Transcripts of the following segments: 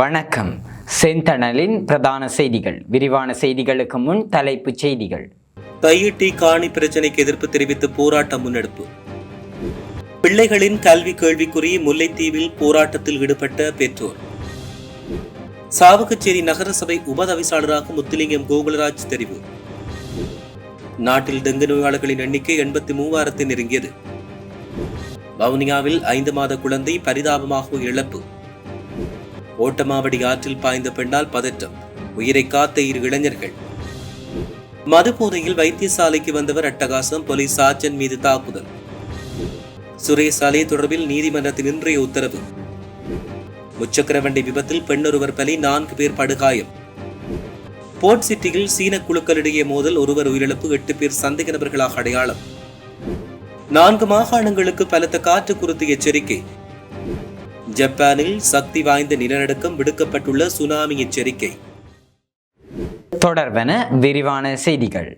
வணக்கம். செந்தணலின் பிரதான செய்திகள். விரிவான செய்திகளுக்கு முன் தலைப்புச் செய்திகள். தையிட்டி காணி பிரச்சினைக்கு எதிர்ப்பு தெரிவித்து போராட்டம் முன்னெடுப்பு. பிள்ளைகளின் கல்வி கேள்விக்குறி. முல்லைத்தீவில் போராட்டத்தில் ஈடுபட்ட பெற்றோர். சாவகச்சேரி நகரசபை உபதவிசாளராக முத்துலிங்கம் கோகுலராஜ் தெரிவு. நாட்டில் டெங்கு நோயாளர்களின் எண்ணிக்கை 83,000 நெருங்கியது. வவுனியாவில் 5 மாத குழந்தை பரிதாபமாக இழப்பு. ஓட்டமாவடி ஆற்றில் பாய்ந்த பெண்ணால் பதற்றம். உயிரை காத்த 2 இளைஞர்கள். மதுபோதையில் வைத்தியசாலைக்கு வந்தவர் அட்டகாசம். போலீஸ் சார்ஜன் மீது தாக்குதல். சுரேஷ் சாலை தொடர்பில் நீதிமன்றத்தின் இன்றைய உத்தரவு. முச்சக்கர வண்டி விபத்தில் பெண்ணொருவர் பலி, 4 பேர் படுகாயம். போர்ட் சிட்டியில் சீன குழுக்களிடையே மோதல், ஒருவர் உயிரிழப்பு, 8 பேர் சந்தேக நபர்களாக அடையாளம். 4 மாகாணங்களுக்கு பலத்த காற்று குறித்து எச்சரிக்கை. ஜப்பானில் சக்தி வாய்ந்த நிலநடுக்கம், விடுக்கப்பட்டுள்ள சுனாமி எச்சரிக்கை. தொடர்பென விரிவான செய்திகள்.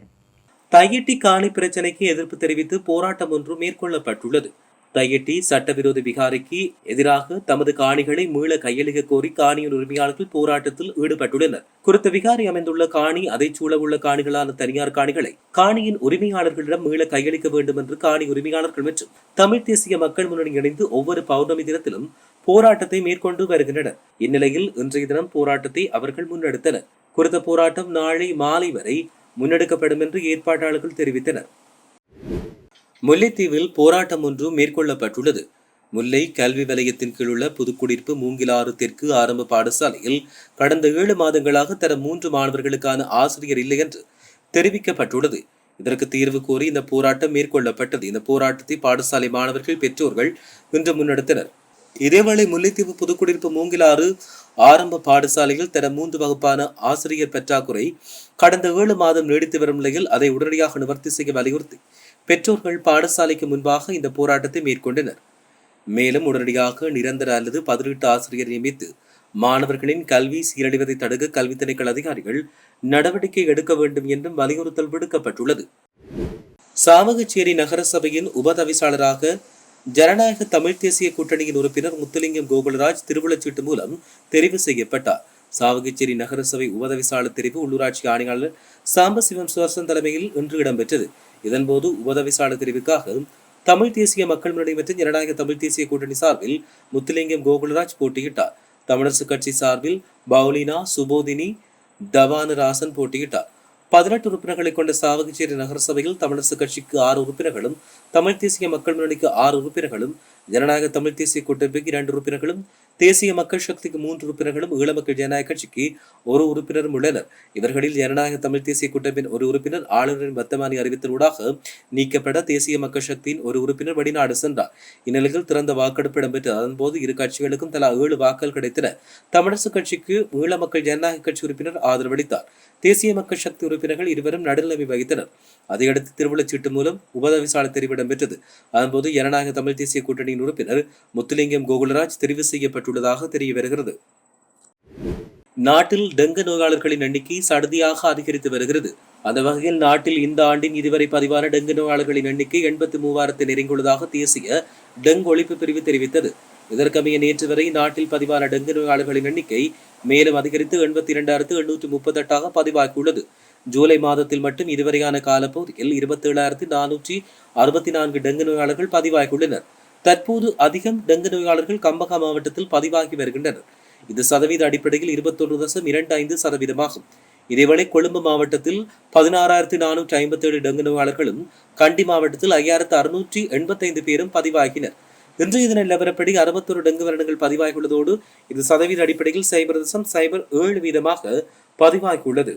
தையிட்டி காணி பிரச்சினைக்கு எதிர்ப்பு தெரிவித்து போராட்டம் ஒன்று மேற்கொள்ளப்பட்டுள்ளது. தையிட்டி சட்டவிரோத விகாரைக்கு எதிராக தமது காணிகளை மீள கையளிக்க கோரி காணியின் உரிமையாளர்கள் போராட்டத்தில் ஈடுபட்டுள்ளனர். குறித்த விகாரை அமைந்துள்ள காணி, அதை சூழவுள்ள காணிகளான தனியார் காணிகளை காணியின் உரிமையாளர்களிடம் மீள கையளிக்க வேண்டும் என்று காணி உரிமையாளர்கள் மற்றும் தமிழ் தேசிய மக்கள் முன்னணி இணைந்து ஒவ்வொரு பௌர்ணமி தினத்திலும் போராட்டத்தை மேற்கொண்டு வருகின்றனர். இந்நிலையில் இன்றைய தினம் போராட்டத்தை அவர்கள் முன்னெடுத்தனர். குறித்த போராட்டம் நாளை மாலை வரை முன்னெடுக்கப்படும் என்று ஏற்பாட்டாளர்கள் தெரிவித்தனர். முல்லைத்தீவில் போராட்டம் ஒன்று மேற்கொள்ளப்பட்டுள்ளது. முல்லை கல்வி வலயத்தின் கீழுள்ள புதுக்குடியிருப்பு மூங்கிலாறு தெற்கு ஆரம்ப பாடசாலையில் கடந்த 7 மாதங்களாக தர 3 மாணவர்களுக்கான ஆசிரியர் இல்லை என்று தெரிவிக்கப்பட்டுள்ளது. இதற்கு தீர்வு கோரி இந்த போராட்டம் மேற்கொள்ளப்பட்டது. இந்த போராட்டத்தை பாடசாலை மாணவர்கள், பெற்றோர்கள் இன்று முன்னெடுத்தனர். இதேவேளை முல்லைத்தீவு புதுக்குடியிருப்பு மூங்கிலாறு ஆரம்ப பாடசாலையில் தர 3 வகுப்பான ஆசிரியர் பற்றாக்குறை கடந்த 7 மாதம் நீடித்து வரும் நிலையில் அதை உடனடியாக நிவர்த்தி செய்ய வலியுறுத்தி பெற்றோர்கள் பாடசாலைக்கு முன்பாக இந்த போராட்டத்தை மேற்கொண்டனர். மேலும் உடனடியாக நிரந்தர அல்லது பதிலீட்டு ஆசிரியர் நியமித்து மாணவர்களின் கல்வி சீரழிவதை தடுக்க கல்வி திணைக்கள அதிகாரிகள் நடவடிக்கை எடுக்க வேண்டும் என்றும் வலியுறுத்தல் விடுக்கப்பட்டுள்ளது. சாவகச்சேரி நகரசபையின் உபதவிசாளராக ஜனநாயக தமிழ் தேசிய கூட்டணியின் உறுப்பினர் முத்துலிங்கம் கோகுலராஜ் திருவுளச்சீட்டு மூலம் தெரிவு செய்யப்பட்டார். சாவகச்சேரி நகரசபை உபதவிசாளர் தெரிவு உள்ளூராட்சி ஆணையாளர் சாம்பசிவம் சுவர்சன் தலைமையில் இன்று இடம்பெற்றது. இதன்போது உபதவிசாளர் தெரிவுக்காக தமிழ் தேசிய மக்கள் முன்னணி மற்றும் ஜனநாயக தமிழ் தேசிய கூட்டணி சார்பில் முத்துலிங்கம் கோகுலராஜ் போட்டியிட்டார். தமிழரசு கட்சி சார்பில் பவுலினா சுபோதினி தவானராசன் போட்டியிட்டார். 18 உறுப்பினர்களை கொண்ட சாவகச்சேரி நகரசபையில் தமிழரசு கட்சிக்கு 6 உறுப்பினர்களும், தமிழ் தேசிய மக்கள் முன்னணிக்கு 6 உறுப்பினர்களும், ஜனநாயக தமிழ் தேசிய கூட்டமைப்புக்கு 2 உறுப்பினர்களும், தேசிய மக்கள் சக்திக்கு 3 உறுப்பினர்களும், ஈழமக்கள் ஜனநாயக கட்சிக்கு 1 உறுப்பினரும் உள்ளனர். இவர்களில் ஜனநாயக தமிழ் தேசிய கூட்டமைப்பின் 1 உறுப்பினர் ஆளுநரின் வர்த்தமானி அறிவித்தலூடாக நீக்கப்பட தேசிய மக்கள் சக்தியின் 1 உறுப்பினர் வெளிநாடு சென்றார். இந்நிலையில் திறந்த வாக்கெடுப்பு இடம்பெற்று அதன்போது 2 கட்சிகளுக்கும் தலா 7 வாக்குகள் கிடைத்தன. தமிழரசு கட்சிக்கு ஈழமக்கள் ஜனநாயக கட்சி உறுப்பினர் ஆதரவளித்தார். தேசிய மக்கள் சக்தி உறுப்பினர்கள் இருவரும் நடுநிலைமை வகித்தனர். அதையடுத்து திருவுளச்சீட்டு மூலம் உபதவிசாளர் தெரிவு இடம்பெற்றது. அதன்போது ஜனநாயக தமிழ் தேசிய கூட்டணியின் உறுப்பினர் முத்துலிங்கம் கோகுலராஜ் தெரிவு செய்யப்பட்டுள்ளதாக தெரிய வருகிறது. நாட்டில் டெங்கு நோயாளர்களின் எண்ணிக்கை சடுதியாக அதிகரித்து வருகிறது. அந்த வகையில் நாட்டில் இந்த ஆண்டின் இதுவரை பதிவான டெங்கு நோயாளர்களின் எண்ணிக்கை 83,000 நெருங்கியுள்ளதாக தேசிய டெங்கு ஒழிப்பு பிரிவு தெரிவித்தது. இதற்கமைய நேற்று வரை நாட்டில் பதிவான டெங்கு நோயாளர்களின் எண்ணிக்கை மேலும் அதிகரித்து 82,838 பதிவாகியுள்ளது. ஜூலை மாதத்தில் மட்டும் இதுவரையான காலப்பகுதியில் 27,464 டெங்கு நோயாளர்கள் பதிவாகியுள்ளனர். தற்போது அதிகம் டெங்கு நோயாளர்கள் கம்பகா மாவட்டத்தில் பதிவாகி வருகின்றனர். இது சதவீத அடிப்படையில் 21.25% இதேவேளை கொழும்பு மாவட்டத்தில் 16,457 டெங்கு நோயாளர்களும், கண்டி மாவட்டத்தில் 5,685 பேரும் பதிவாகினர். இன்றைய தின நிலவரப்படி 61 டெங்கு மரணங்கள் பதிவாகியுள்ளதோடு இது சதவீத அடிப்படையில் 0.07% பதிவாகியுள்ளது.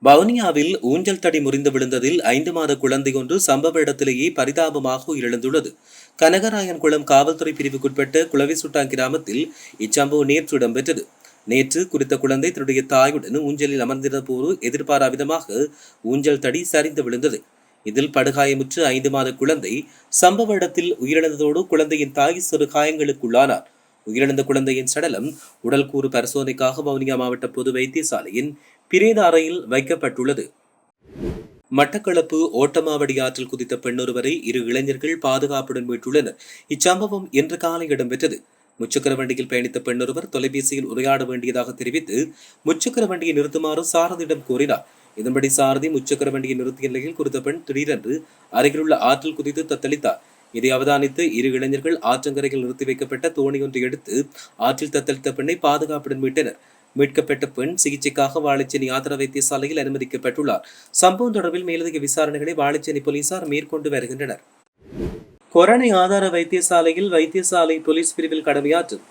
வவுனியாவில் ஊஞ்சல் தடி முறிந்து விழுந்ததில் 5 மாத குழந்தை ஒன்று சம்பவ இடத்திலேயே பரிதாபமாக உயிரிழந்துள்ளது. கனகராயன்குளம் காவல்துறை பிரிவுக்குட்பட்ட குளவிசுட்டான் கிராமத்தில் இச்சம்பவம் நேற்று இடம்பெற்றது. நேற்று குறித்த குழந்தை தன்னுடைய தாயுடன் ஊஞ்சலில் அமர்ந்திருந்த போது எதிர்பாரா விதமாக ஊஞ்சல் தடி சரிந்து விழுந்தது. இதில் படுகாயமுற்று 5 மாத குழந்தை சம்பவ இடத்தில் உயிரிழந்ததோடு குழந்தையின் தாய் சிறு காயங்களுக்குள்ளானார். உயிரிழந்த குழந்தையின் சடலம் உடல் கூறு பரிசோதனைக்காக வவுனியா மாவட்ட பொது வைத்தியசாலையின் பிரேத அறையில் வைக்கப்பட்டுள்ளது. மட்டக்களப்பு ஓட்டமாவடி ஆற்றில் குதித்த பெண்ணொருவரை 2 இளைஞர்கள் பாதுகாப்புடன் மீட்டுள்ளனர். இச்சம்பவம் இன்று காலை இடம்பெற்றது. முச்சக்கர வண்டியில் பயணித்த பெண்ணொருவர் தொலைபேசியில் உரையாட வேண்டியதாக தெரிவித்து முச்சக்கர வண்டியை நிறுத்துமாறு சாரதியிடம் கோரினார். இதன்படி சாரதி முச்சக்கர வண்டியை நிறுத்திய நிலையில் குறித்த பெண் திடீரென்று அருகிலுள்ள ஆற்றில் குதித்து தத்தளித்தார். இதை அவதானித்து இரு இளைஞர்கள் ஆற்றங்கரையில் நிறுத்தி வைக்கப்பட்ட தோணி ஒன்றை எடுத்து ஆற்றில் தத்தளித்த பெண்ணை பாதுகாப்புடன் மீட்டனர். மீட்கப்பட்ட பெண் சிகிச்சைக்காக வாழைச்சேனி ஆதார வைத்தியசாலையில் அனுமதிக்கப்பட்டுள்ளார். சம்பவம் தொடர்பில் மேலதிக விசாரணைகளை வாழைச்சேனி போலீசார் மேற்கொண்டு வருகின்றனர். கொரோனா ஆதார வைத்தியசாலையில் வைத்தியசாலை போலீஸ் பிரிவில் கடமையாற்றும்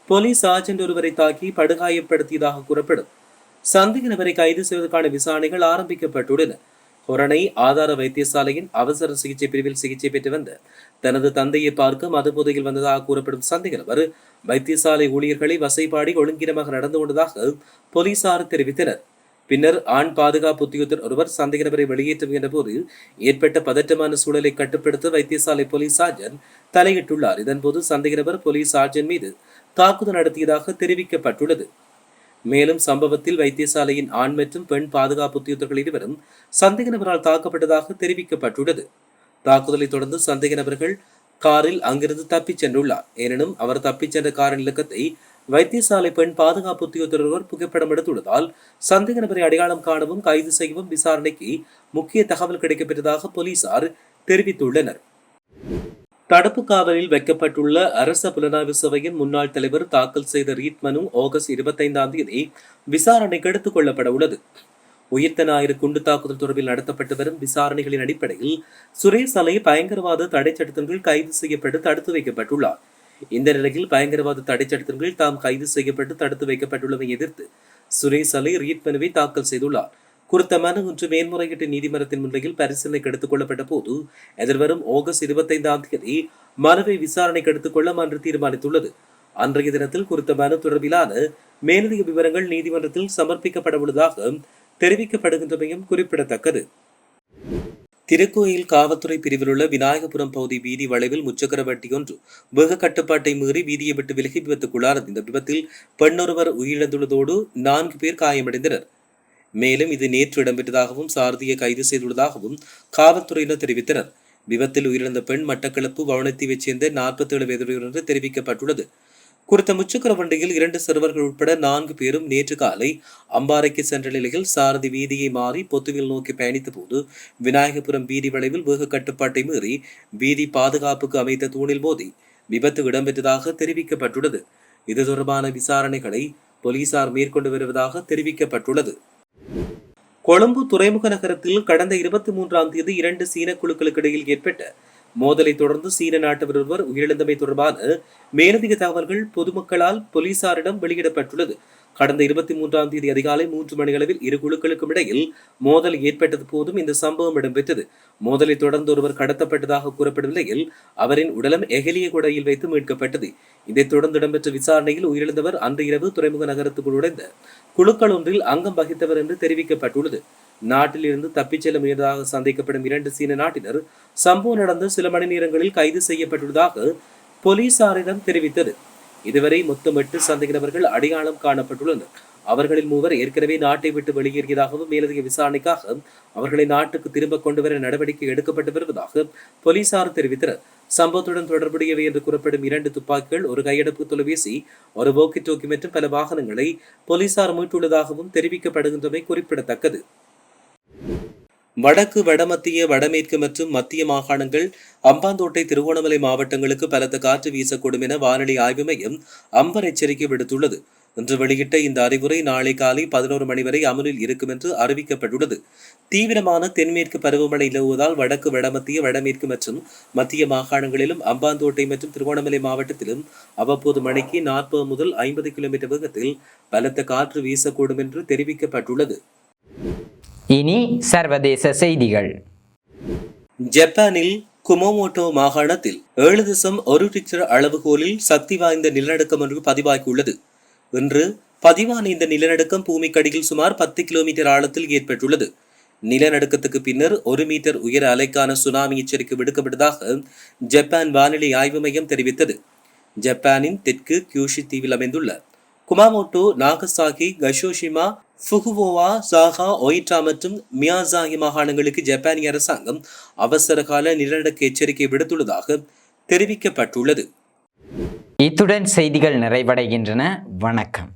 போலீஸ் சார்ஜென்ட் ஒருவரை தாக்கி படுகாயப்படுத்தியதாக கூறப்படும் சந்தேக நபரை கைது செய்வதற்கான விசாரணைகள் ஆரம்பிக்கப்பட்டுள்ளன. கொரோனா ஆதார வைத்தியசாலையின் அவசர சிகிச்சை பிரிவில் சிகிச்சை பெற்று வந்த தனது தந்தையை பார்க்க மதுபோதையில் வந்ததாக கூறப்படும் சந்தேக நபர் வைத்தியசாலை ஊழியர்களை வசைபாடி ஒழுங்கீனமாக நடந்து கொண்டதாக போலீசார் தெரிவித்தனர். பின்னர் ஆண் பாதுகாப்பு உத்தியோகத்தர் ஒருவர் சந்தேக நபரை வெளியேற்ற முயன்ற போது ஏற்பட்ட பதற்றமான சூழலை கட்டுப்படுத்த வைத்தியசாலை போலீஸ் சார்ஜன் தலையிட்டுள்ளார். இதன்போது சந்தேக நபர் போலீஸ் சார்ஜன் மீது தாக்குதல் நடத்தியதாக தெரிவிக்கப்பட்டுள்ளது. மேலும் சம்பவத்தில் வைத்தியசாலையின் ஆண் மற்றும் பெண் பாதுகாப்பு உத்தியோகத்தர்கள் இருவரும் சந்தேக நபரால் தாக்கப்பட்டதாக தெரிவிக்கப்பட்டுள்ளது. தாக்குதலை தொடர்ந்து சந்தேக நபர்கள் காரில் அங்கிருந்து தப்பிச் சென்றுள்ளார். எனினும் அவர் தப்பிச் சென்ற காரின் இலக்கத்தை வைத்தியசாலை பெண் பாதுகாப்பு உத்தியோகத்தர் ஒருவர் புகைப்படம் எடுத்துள்ளதால் சந்தேக நபரை அடையாளம் காணவும் கைது செய்யவும் விசாரணைக்கு முக்கிய தகவல் கிடைக்கப்பெற்றதாக போலீசார் தெரிவித்துள்ளனர். தடுப்பு காவலில் வைக்கப்பட்டுள்ள அரச புலனாய்வு சபையின் முன்னாள் தலைவர் தாக்கல் செய்த ரீட் மனு ஆகஸ்ட் 25 விசாரணைக்கு எடுத்துக் கொள்ளப்பட உள்ளது. உயிர்த்த ஞாயிறு குண்டு தாக்குதல் தொடர்பில் நடத்தப்பட்டு வரும் விசாரணைகளின் அடிப்படையில் சுரேஷ் அலை பயங்கரவாத தடை சட்டத்தின் கைது செய்யப்பட்டு தடுத்து வைக்கப்பட்டுள்ளார். இந்த நிலையில் பயங்கரவாத தடை சட்டத்தின் தாம் கைது செய்யப்பட்டு தடுத்து வைக்கப்பட்டுள்ளதை எதிர்த்து சுரேஷ் அலை ரீட் மனுவை தாக்கல் செய்துள்ளார். குறித்த மனு இன்று மேன்முறையீட்டு நீதிமன்றத்தின் முன்னிலையில் பரிசீலனைக்கு எடுத்துக் கொள்ளப்பட்ட போது எதிர்வரும் ஆகஸ்ட் 25 மனுவை விசாரணைக்கு எடுத்துக் கொள்ள மன்று தீர்மானித்துள்ளது. அன்றைய தினத்தில் குறித்த மனு தொடர்பிலான மேலதிக விவரங்கள் நீதிமன்றத்தில் சமர்ப்பிக்கப்பட உள்ளதாக தெரிவிக்கப்படுகின்றமையும் குறிப்பிடத்தக்கது. திருக்கோயில் காவல்துறை பிரிவில் உள்ள விநாயகபுரம் பகுதி வீதி வளைவில் முச்சக்கர வண்டி ஒன்று வேக கட்டுப்பாட்டை மீறி வீதியை விட்டு விலகி விபத்துக்குள்ளானது. இந்த விபத்தில் பெண்ணொருவர் உயிரிழந்துள்ளதோடு 4 பேர் காயமடைந்தனர். மேலும் இது நேற்று இடம்பெற்றதாகவும் சாரதியை கைது செய்துள்ளதாகவும் காவல்துறையினர் தெரிவித்தனர். விபத்தில் உயிரிழந்த பெண் மட்டக்களப்பு வவுனத்தீவைச் சேர்ந்த 47 வயதுடையவர் என்று தெரிவிக்கப்பட்டுள்ளது. குறித்த முச்சக்கர வண்டியில் 2 சிறுவர்கள் உட்பட 4 பேரும் நேற்று காலை அம்பாறைக்கு சென்ற நிலையில் சாரதி வீதியை மாறி பொத்துவில் நோக்கி பயணித்த போது விநாயகபுரம் வீதி வளைவில் வேக கட்டுப்பாட்டை மீறி வீதி பாதுகாப்புக்கு அமைத்த தூணில் மோதி விபத்து இடம்பெற்றதாக தெரிவிக்கப்பட்டுள்ளது. இது தொடர்பான விசாரணைகளை போலீசார் மேற்கொண்டு வருவதாக தெரிவிக்கப்பட்டுள்ளது. கொழும்பு துறைமுக நகரத்தில் கடந்த 23 2 சீன குழுக்களுக்கு இடையில் ஏற்பட்ட மோதலை தொடர்ந்து சீன நாட்டவர் ஒருவர் உயிரிழந்தமை தொடர்பான மேலதிக தகவல்கள் பொதுமக்களால் போலீசாரிடம் வெளியிடப்பட்டுள்ளது. கடந்த 23 அதிகாலை 3 மணியளவில் இரு குழுக்களுக்கும் இடையில் மோதல் ஏற்பட்டது போதும் இந்த சம்பவம் இடம்பெற்றது. மோதலை தொடர்ந்து ஒருவர் கடத்தப்பட்டதாக கூறப்படும் நிலையில் அவரின் உடலம் எஹலியகுடையில் வைத்து மீட்கப்பட்டது. இதைத் தொடர்ந்து இடம்பெற்ற விசாரணையில் உயிரிழந்தவர் அன்று இரவு துறைமுக நகரத்துக்குள் நுழைந்த குழுக்கள் ஒன்றில் அங்கம் வகித்தவர் என்று தெரிவிக்கப்பட்டுள்ளது. நாட்டில் இருந்து தப்பிச் செல்ல முயன்றதாக சந்தேகப்படும் 2 சீன நாட்டினர் சம்பவம் நடந்த சில மணி நேரங்களில் கைது செய்யப்பட்டுள்ளதாக போலீசாரிடம் தெரிவித்தது. இதுவரை மொத்தம் 8 சந்தேக நபர்கள் அடையாளம் காணப்பட்டுள்ளனர். அவர்களில் 3 ஏற்கனவே நாட்டை விட்டு வெளியேறியதாகவும் மேலதிக விசாரணைக்காக அவர்களை நாட்டுக்கு திரும்ப கொண்டுவர நடவடிக்கை எடுக்கப்பட்டு வருவதாக போலீசார் தெரிவித்தனர். சம்பவத்துடன் தொடர்புடையவை என்று கூறப்படும் 2 துப்பாக்கிகள், ஒரு கையடப்பு தொலைபேசி, ஒரு வாக்கி டோக்கி மற்றும் பல வாகனங்களை போலீசார் மீட்டுள்ளதாகவும் தெரிவிக்கப்படுகின்றமை குறிப்பிடத்தக்கது. வடக்கு, வடமத்திய, வடமேற்கு மற்றும் மத்திய மாகாணங்கள், அம்பாந்தோட்டை, திருகோணமலை மாவட்டங்களுக்கு பலத்த காற்று வீசக்கூடும் என வானிலை ஆய்வு மையம் அம்பர் எச்சரிக்கை விடுத்துள்ளது. இன்று வெளியிட்ட இந்த அறிவுரை நாளை காலை 11 மணி வரை அமலில் இருக்கும் என்று அறிவிக்கப்பட்டுள்ளது. தீவிரமான தென்மேற்கு பருவமழை நிலவுவதால் வடக்கு, வடமத்திய, வடமேற்கு மற்றும் மத்திய மாகாணங்களிலும் அம்பாந்தோட்டை மற்றும் திருகோணமலை மாவட்டத்திலும் அவ்வப்போது மணிக்கு 40 முதல் 50 கிலோமீட்டர் வேகத்தில் பலத்த காற்று வீசக்கூடும் என்று தெரிவிக்கப்பட்டுள்ளது. இனி சர்வதேச செய்திகள். ஜப்பானில் குமமோட்டோ மாகாணத்தில் 7.1 ரிக்டர் அளவுகோலில் சக்தி வாய்ந்த நிலநடுக்கம் ஒன்று பதிவாகியுள்ளது. இன்று பதிவான இந்த நிலநடுக்கம் பூமிக்கடியில் சுமார் 10 கிலோமீட்டர் ஆழத்தில் ஏற்பட்டுள்ளது. நிலநடுக்கத்துக்கு பின்னர் 1 மீட்டர் உயர அலைக்கான சுனாமி எச்சரிக்கை விடுக்கப்பட்டதாக ஜப்பான் வானிலை ஆய்வு மையம் தெரிவித்தது. ஜப்பானின் தெற்கு கியூஷி தீவில் அமைந்துள்ள குமாமோட்டோ, நாகசாகி, கஷோஷிமா, ஃபுகுவோவா, சாகா, ஒயிட்டா மற்றும் மியாசாகி மாகாணங்களுக்கு ஜப்பானிய அரசாங்கம் அவசர கால நிலநடுக்க எச்சரிக்கை விடுத்துள்ளதாக தெரிவிக்கப்பட்டுள்ளது. இத்துடன் செய்திகள் நிறைவடைகின்றன. வணக்கம்.